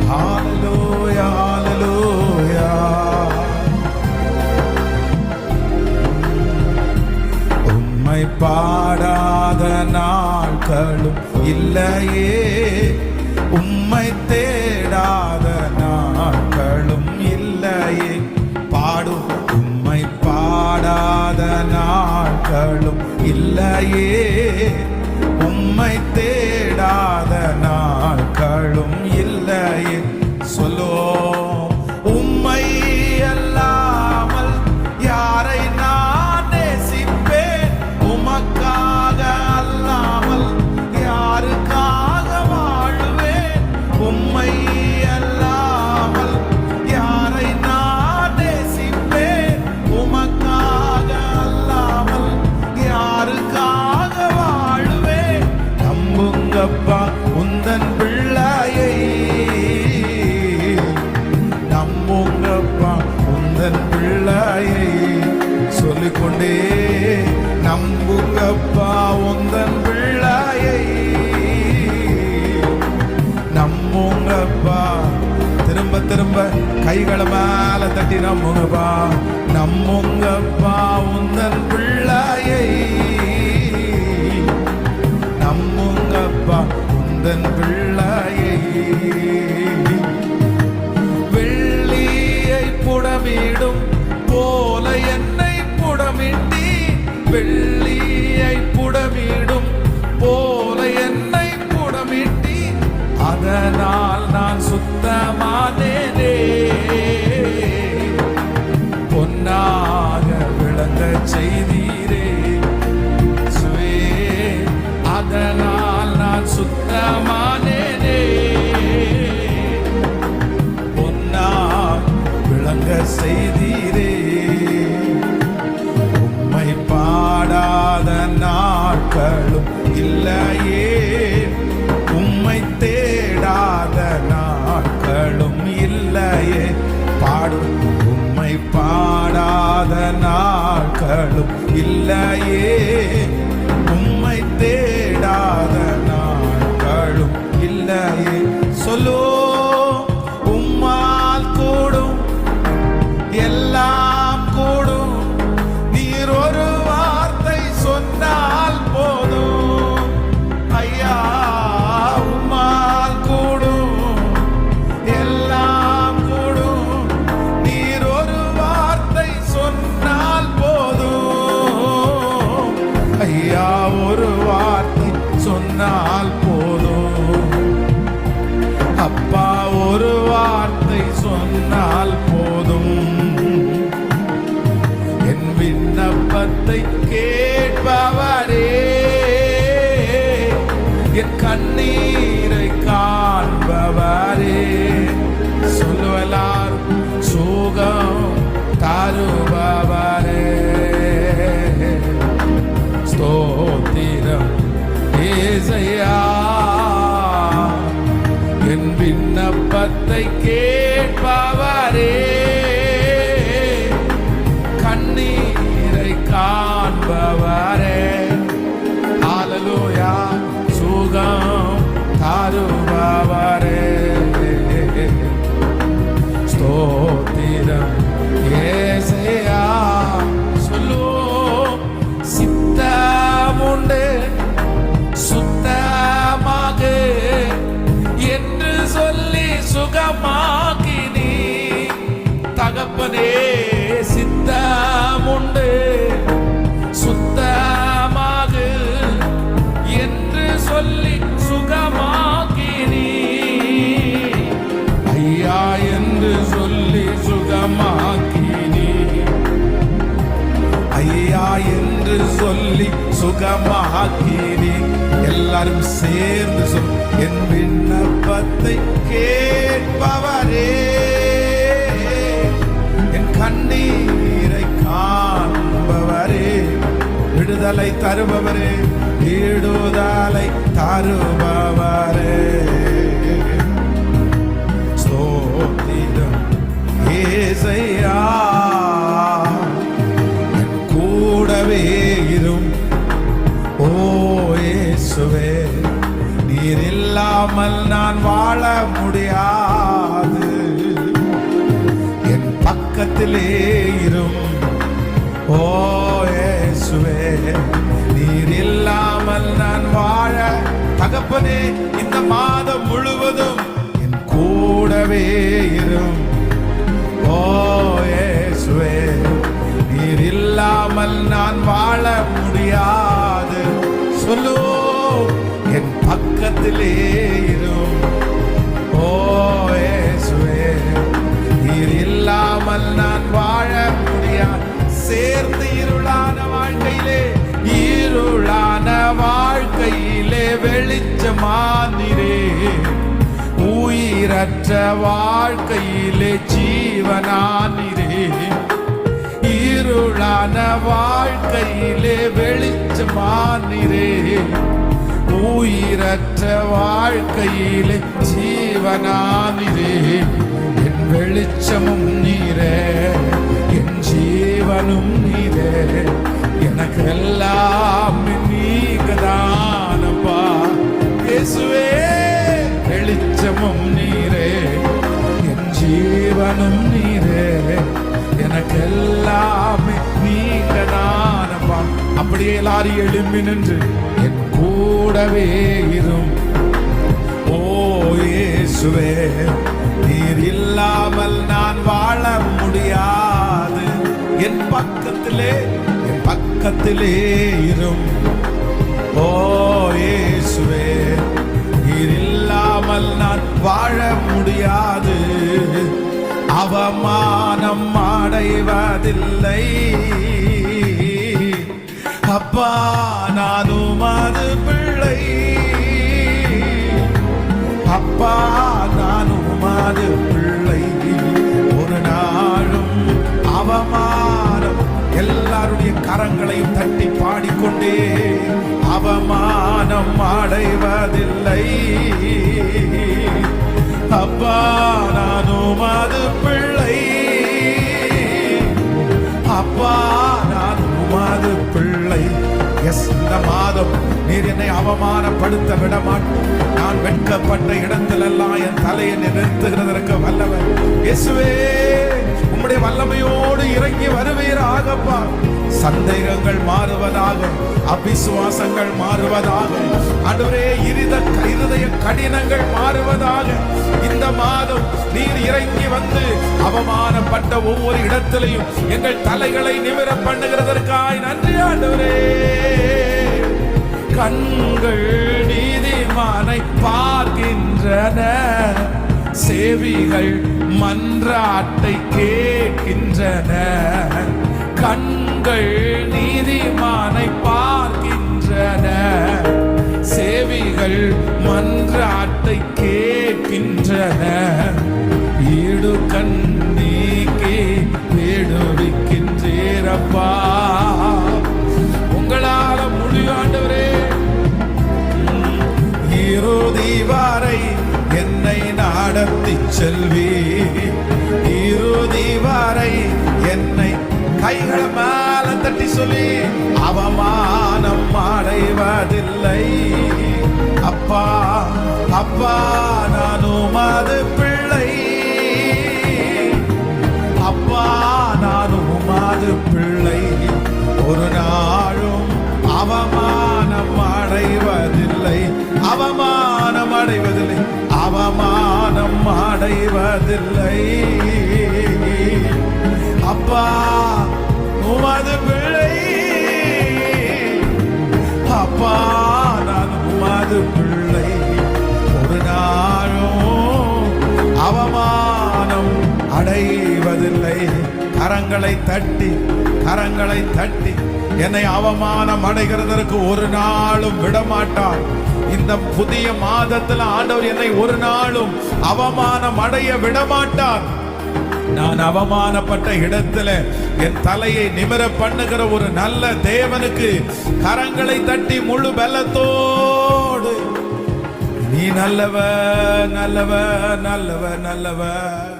ஹalleluya ஹalleluya. உம்மை பாடாத நாட்களும் இல்லையே, உம்மை தேடாத நாட்களும் இல்லையே. பாடும் உம்மை பாடாத நாட்களும் இல்லையே, உம்மை தேடாத நாட்களும் இல்லையே. சொல்லோ உம்மை அல்லாமல் யாரை நான் நேசிப்பேன், உமக்காக அல்லாமல் யாருக்காக வாழுவேன். உம்மை அல்லாமல் யாரை நான் நேசிப்பேன், உமக்காக அல்லாமல் யாருக்காக வாழுவேன். நம்புங்கப்பா உந்தன் பிள்ளையை, நம்புங்கப்பா உந்தன் பிள்ளையை. சொல்லிக்கொண்டே நம்புங்கப்பா உந்தன் பிள்ளையை, நம்புங்கப்பா. திரும்ப திரும்ப கைகளை மேல தட்டி நம்புங்கப்பா, நம்புங்கப்பா உந்தன் பிள்ளையை, நம்புங்கப்பா உந்தன் பிள்ளையை. வெள்ளியை புடமிடும் போல என்னை புடமிட்டி, வெள்ளியை புடமிடும் போல என்னை புடமிட்டி, அதனால் நான் சுத்தமானேனே. பொன்னாக விளங்க செய்தீரே சுவே, அதனால் நான் சுத்தமானேனே. பொன்னாக விளங்க செய்தீரே. உம்மை பாடாத நாட்களும் இல்லையே, உம்மை தேடாத நாட்களும் இல்லையே. பாடும் உம்மை பாடாத நாட்களும் இல்லையே, உம்மை தேடாத நாட்களும் இல்லையே. சொல்லோ உம்மால் கூடும் எல்லாம் கூடும், நீர் ஒரு வார்த்தை சொன்னால் போதும். ஐயா உம்மால் கூடும் எல்லாம் கூடும், நீர் ஒரு வார்த்தை சொன்னால் போதும். ஐயா ஒரு வார்த்தை சொன்னால் போதும். அப்பா ஒரு வார்த்தை சொன்னால் போதும். என் விண்ணப்பத்தை கேட்பவரே, என் கண்ணீரை காண்பவரே. சொல்லுவலார் சுகம் தருபவரே. ஸ்தோத்திரம் ஏசையா, என் விண்ணப்பத்தை கேட்பவரே, கண்ணீரை காண்பவரே. ஹalleluya சுகம் தருபவரே. ஸ்தோத்திரம் ஏசையா. சொல்லு சித்தமுண்டு சுத்தமாக என்று சொல்லி சுகமாக்கினி. தகப்பனே சித்தமுண்டு சுத்தமாக என்று சொல்லி சுகமாக்கினி. ஐயா என்று சொல்லி சுகமாக்கினி. ஐயா என்று சொல்லி சுகமாக்கினி. எல்லாரும் சேர்ந்து சொல், என் விண்ணப்பத்தை கேட்பவரே, என் கண்ணீரை காண்பவரே. விடுதலை தருபவரே, விடுதலை தருபவரே. ஸ்தோத்திரம் ஏசையா, என் கூடவே இரும். ஓ இயேசுவே, நீ நீர் இல்லாமல் நான் வாழ முடியாது. என் பக்கத்திலே இரும் ஓ இயேசுவே, நீர் இல்லாமல் நான் வாழ. தகப்பனே, இந்த மாதம் முழுவதும் என் கூடவே இரும் ஓ இயேசுவே, நீர் இல்லாமல் நான் வாழ முடியாது. சொல்லு, என் பக்கத்திலே இரும் ஓ இயேசுவே, நீர் இல்லாமல் நான் வாழ முடியாது. சேர்ந்து இருளான வாழ்க்கையிலே, இருளான வாழ்க்கையிலே வெளிச்சமானீரே, உயிரற்ற வாழ்க்கையிலே ஜீவனானீரே, இருளான வாழ்க்கையிலே வெளிச்சமானீரே, உயிரற்ற வாழ்க்கையிலே ஜீவனானீரே. என் வெளிச்சமும் நீரே, என் ஜீவனும் நீரே, எனக்கு எல்லாம் நீங்கதானப்பா. இயேசுவே, வெளிச்சமும் நீரே, என் ஜீவனும் நீரே, எனக்கு எல்லாமே நீங்கதானப்பா. அப்படியே எல்லாரும் எழும்பி நின்று என் கூடவே இரும் ஓ இயேசுவே, நீர் இல்லாமல் நான் வாழ முடியாது. என் பக்கத்திலே இரும் ஓ இயேசுவே, நீர் இல்லாமல் நான் வாழ முடியாது. அவமானம் அடைவதில்லை அப்பா, நானும் அது பிள்ளை. அப்பா, நானும் அது பிள்ளை. ஒரு நாளும் அவமானம், எல்லாருடைய கரங்களையும் தட்டி பாடிக்கொண்டே, அவமானம் அடைவதில்லை அப்பா, நானும் அது பிள்ளை. அப்பா, நானும் அது பிள்ளை. எஸ், இந்த மாதம் நீர் என்னை அவமானப்படுத்த விட மாட்டேன். நான் வெட்கப்பட்ட இடத்திலெல்லாம் என் தலையை நிறுத்துகிறதற்கு வல்லவர் இயேசுவே, உம்முடைய வல்லமையோடு இறங்கி வருவீராகப்பா. சந்தேகங்கள் மாறுவதாக, அவிசுவாசங்கள் மாறுவதாக, ஆண்டவரே இருதய கடினங்கள் மாறுவதாக. இந்த மாதம் நீர் இறங்கி வந்து அவமானப்பட்ட ஒவ்வொரு இடத்திலையும் எங்கள் தலைகளை நிமிர பண்ணுகிறதற்காய் நன்றி ஆண்டவரே. கண்கள் நீதிமானை பார்க்கின்றன, செவிகள் மன்றாட்டை கேட்கின்றன. கண்கள் நீதிமானை பார்க்கின்றன, செவிகள் மன்றாட்டை கேட்கின்றன. ஈடு கண்ணீக்கி விடுவிக்கின்றேரப்பா. உங்களால முடியும் ஆண்டவரே. இறுதி வரை என்னை நடத்தி செல்வி, இறுதி வரை என்னை. கைகளை மேல தட்டி சொல்லி, அவமானம் அடைவதில்லை அப்பா. அப்பா, நானும் அது பிள்ளை. அப்பா, நானும் அது பிள்ளை. ஒரு நாளும் அவமானம் அடைவதில்லை. அவமானம் அடைவதில்லை. அவமானம் அடைவதில்லை அப்பா, உமது பிள்ளை. அப்பா, நான் உமது பிள்ளை. ஒரு நாளும் அவமானம் அடைவதில்லை. கரங்களை தட்டி, கரங்களை தட்டி, என்னை அவமானம் அடைகிறதற்கு ஒரு நாளும் விடமாட்டார். இந்த புதிய மாதத்தில் ஆண்டவர் என்னை ஒரு நாளும் அவமானம் அடைய விடமாட்டார். நான் அவமானப்பட்ட இடத்துல என் தலையை நிமிர பண்ணுகிற ஒரு நல்ல தேவனுக்கு கரங்களை தட்டி முழு பலத்தோடு, நீ நல்லவர் நல்லவர் நல்லவர் நல்லவர்.